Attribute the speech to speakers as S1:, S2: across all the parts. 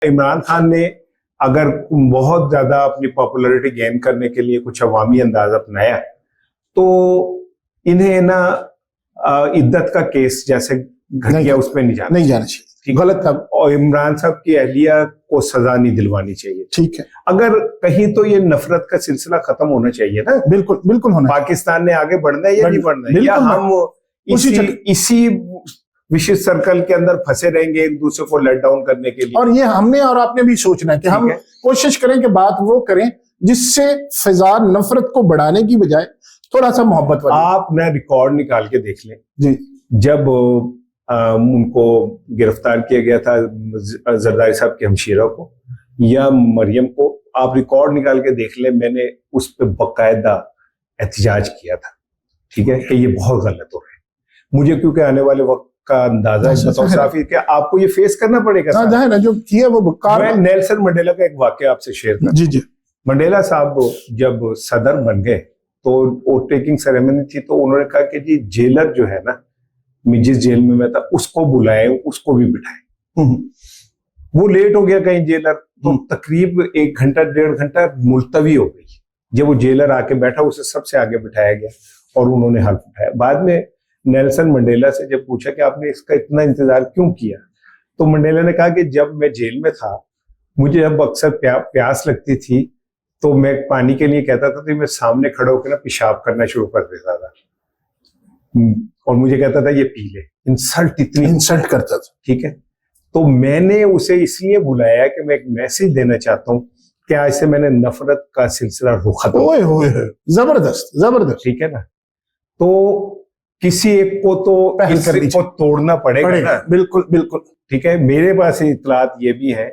S1: इमरान खान ने अगर बहुत ज्यादा अपनी पॉपुलैरिटी गेन करने के लिए कुछ अवामी अंदाज अपनाया तो इन्हें ना इद्दत का केस जैसे घटिया उसमें नहीं जाना
S2: चाहिए, गलत था।
S1: और इमरान साहब की अहलिया को सजा नहीं दिलवानी चाहिए।
S2: ठीक है,
S1: अगर कहीं तो ये नफरत का सिलसिला खत्म होना चाहिए ना।
S2: बिल्कुल बिल्कुल होना।
S1: पाकिस्तान ने आगे बढ़ना है या नहीं बढ़ना है, या हम इसी विशेष सर्कल के अंदर फंसे रहेंगे एक दूसरे को लेट डाउन करने के लिए।
S2: और ये हमने और आपने भी सोचना है कि हम कोशिश करें कि बात वो करें जिससे फिजा नफरत को बढ़ाने की बजाय थोड़ा सा मोहब्बत वाली।
S1: आप ना रिकॉर्ड निकाल के देख लें
S2: जी,
S1: जब उनको गिरफ्तार किया गया था जरदारी साहब की हमशीरा को या मरियम को, आप रिकॉर्ड निकाल के देख लें, मैंने उस पर बकायदा एहतजाज किया था, ठीक है, कि ये बहुत गलत हो रहा है। मुझे क्योंकि आने वाले वक्त का अंदाजा बताओ साफी कि आपको ये फेस करना पड़ेगा।
S2: ना जो किया वो
S1: मैं नेल्सन मंडेला का एक वाकया आपसे शेयर कर।
S2: जी जी।
S1: मंडेला साहब जब सदर बन गए तो वोट टेकिंग सेरेमनी थी, तो उन्होंने कहा कि जी जेलर जो है ना, जिस जेल में मैं था उसको बुलाए, उसको भी बिठाए। वो लेट हो गया कहीं जेलर, तो तकरीब 1 घंटा 1.5 घंटा मुलतवी हो गई। जब वो जेलर आके बैठा उसे सबसे आगे बिठाया गया और उन्होंने हल्फ उठाया। बाद में नेल्सन मंडेला से जब पूछा कि आपने इसका इतना इंतजार क्यों किया, तो मंडेला ने कहा कि जब मैं जेल में था मुझे जब अक्सर प्यास लगती थी तो मैं पानी के लिए कहता था, तो मैं सामने खड़ा होकर ना पेशाब करना शुरू कर देता था और मुझे कहता था ये पी ले। इतनी
S2: इंसल्ट करता था,
S1: ठीक है। तो मैंने उसे इसलिए बुलाया कि मैं एक मैसेज देना चाहता हूँ कि आज से मैंने नफरत का सिलसिला रोका।
S2: जबरदस्त,
S1: ठीक है ना। तो किसी एक को तो को तोड़ना पड़ेगा ना।
S2: बिल्कुल बिल्कुल,
S1: ठीक है। मेरे पास इतलात ये भी है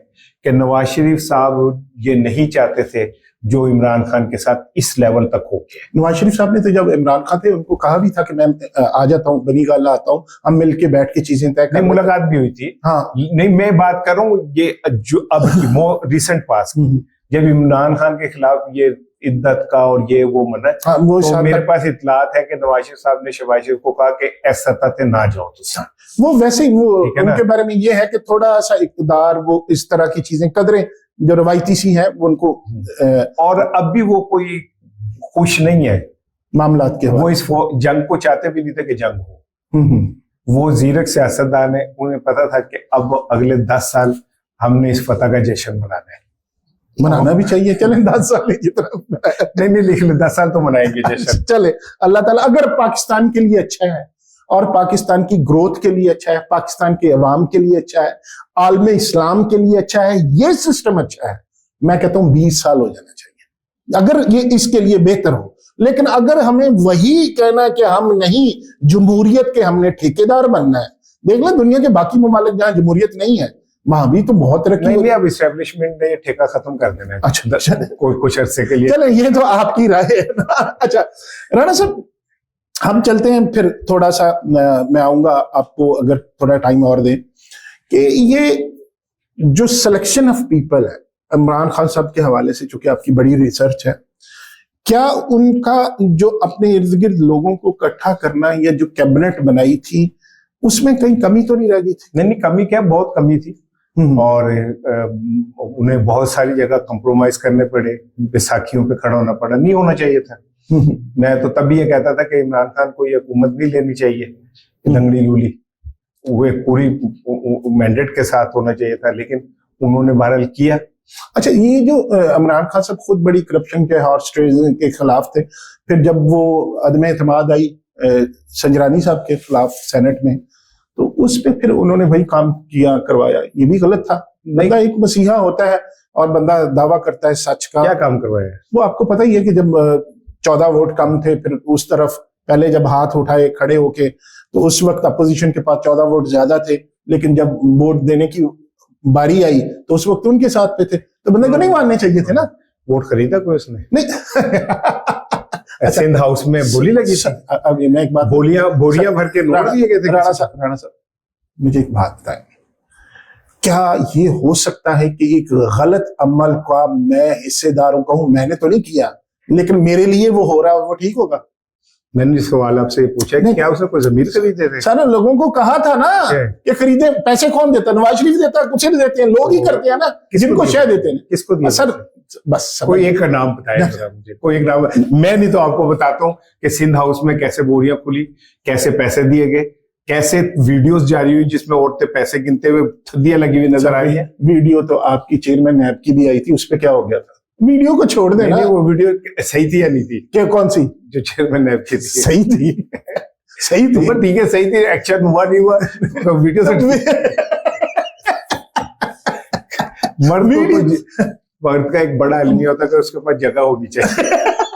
S1: कि नवाज शरीफ साहब ये नहीं चाहते थे जो इमरान खान के साथ इस लेवल तक हो गया।
S2: नवाज शरीफ साहब ने तो जब इमरान खान थे उनको कहा भी था कि मैं आ जाता हूँ, बनी गाला आता हूँ, हम मिलके बैठ के चीजें तय करें।
S1: मुलाकात भी हुई थी।
S2: हाँ,
S1: नहीं, मैं बात कर रहा हूँ ये जो अब रिसेंट पास जब इमरान खान के खिलाफ ये इद्दत का और ये वो मना, तो मेरे पास इतलात है कि नवाज शरीफ साहब ने शहबाज शरीफ को कहा कि ऐसा तक ना जाओ तो
S2: वो वैसे ही वो उनके बारे में ये है कि थोड़ा सा इक़्तिदार, वो इस तरह की चीजें, कदरें जो रवायती सी हैं वो उनको
S1: और अब भी वो कोई खुश नहीं है
S2: मामलात के।
S1: वो इस जंग को चाहते भी नहीं थे कि जंग हो। वो जीरक सियासतदान है, उन्हें पता था कि अब अगले 10 साल हमने इस फतह का जश्न
S2: मनाना भी चाहिए। चले 10 साल की तरफ
S1: नहीं लिख ले, 10 साल तो मनाएंगे जश्न।
S2: चले, अल्लाह ताला अगर पाकिस्तान के लिए अच्छा है और पाकिस्तान की ग्रोथ के लिए अच्छा है, पाकिस्तान के अवाम के लिए अच्छा है, आलम इस्लाम के लिए अच्छा है, ये सिस्टम अच्छा है, मैं कहता हूं 20 साल हो जाना चाहिए अगर ये इसके लिए बेहतर हो। लेकिन अगर हमें वही कहना कि हम नहीं, जमहूरियत के हमने ठेकेदार बनना है, देख लें दुनिया के बाकी ममालिक जहां जमहूरियत नहीं है वहां भी तो बहुत तरक्की।
S1: नहीं, अब इस्टेब्लिशमेंट ने ये ठेका खत्म कर देना है।
S2: अच्छा,
S1: कुछ अरसे के लिए।
S2: चले, ये तो आपकी राय है ना। अच्छा राणा साहब, हम चलते हैं फिर थोड़ा सा, मैं आऊंगा आपको अगर थोड़ा टाइम और दें, कि ये जो सिलेक्शन ऑफ पीपल है इमरान खान साहब के हवाले से, चूंकि आपकी बड़ी रिसर्च है, क्या उनका जो अपने इर्द गिर्द लोगों को इकट्ठा करना या जो कैबिनेट बनाई थी उसमें कहीं कमी तो नहीं रह गई थी?
S1: नहीं, कमी क्या, बहुत कमी थी और उन्हें बहुत सारी जगह कंप्रोमाइज करने पड़े, बैसाखियों पे खड़ा होना पड़ा, नहीं होना चाहिए था। मैं तो तभी ये कहता था कि इमरान खान को ये हुकूमत नहीं लेनी चाहिए लंगड़ी लूली, वो एक पूरी मैंडेट के साथ होना चाहिए था, लेकिन उन्होंने बहरहाल किया।
S2: अच्छा, ये जो इमरान खान साहब खुद बड़ी करप्शन के हॉर्स ट्रेडिंग के खिलाफ थे, फिर जब वो अदम एतमाद आई संजरानी साहब के खिलाफ सेनेट में, तो उस पे फिर उन्होंने वही काम किया, करवाया, ये भी गलत था। बंदा एक मसीहा होता है और बंदा दावा करता है सच का।
S1: क्या काम करवाया?
S2: वो आपको पता ही है कि जब 14 वोट कम थे, फिर उस तरफ पहले जब हाथ उठाए खड़े होके, तो उस वक्त अपोजिशन के पास 14 वोट ज्यादा थे, लेकिन जब वोट देने की बारी आई तो उस वक्त उनके साथ पे थे, तो बंदे को नहीं मानने चाहिए थे ना।
S1: वोट खरीदा कोई उसने?
S2: नहीं।
S1: सिंध हाउस में बोली लगी थी।
S2: अब मैं एक बात,
S1: बोरियां भर के नोट दिए गए थे।
S2: राणा साहब मुझे एक बात बताएं, क्या ये हो सकता है कि एक गलत अमल का मैं हिस्सेदार कहूं, मैंने तो नहीं किया लेकिन मेरे लिए वो हो रहा है, वो ठीक होगा?
S1: मैंने सवाल आपसे पूछा कि
S2: नहीं।
S1: क्या उसने कोई जमीन खरीदे थे?
S2: सारे लोगों को कहा था ना कि खरीदे, पैसे कौन देता है? नवाज शरीफ देता है? कुछ नहीं देते हैं, लोग ही करते हैं ना, जिनको शह देते हैं।
S1: किसको दिया?
S2: सर बस
S1: कोई एक का नाम बताया जरा मुझे, कोई एक नाम। मैं नहीं तो आपको बताता हूँ कि सिंध हाउस में कैसे बोरियां खुली, कैसे पैसे दिए गए, कैसे वीडियोस जारी हुई जिसमें औरतें पैसे गिनते हुए थदियां लगी हुई नजर आई है।
S2: वीडियो तो आपकी चेयरमैन नैब की भी आई थी, उस पे क्या हो गया था? वीडियो को छोड़ देना।
S1: नहीं, वो वीडियो सही थी या नहीं थी?
S2: क्या, कौन सी?
S1: जो चेयरमैन नैब की थी
S2: सही थी। सही थी।
S1: तो ठीक है, सही थी, एक्शन हुआ नहीं हुआ तो वीडियो से मर्द का एक बड़ा आदमी होता है कि उसके पास जगह होनी चाहिए।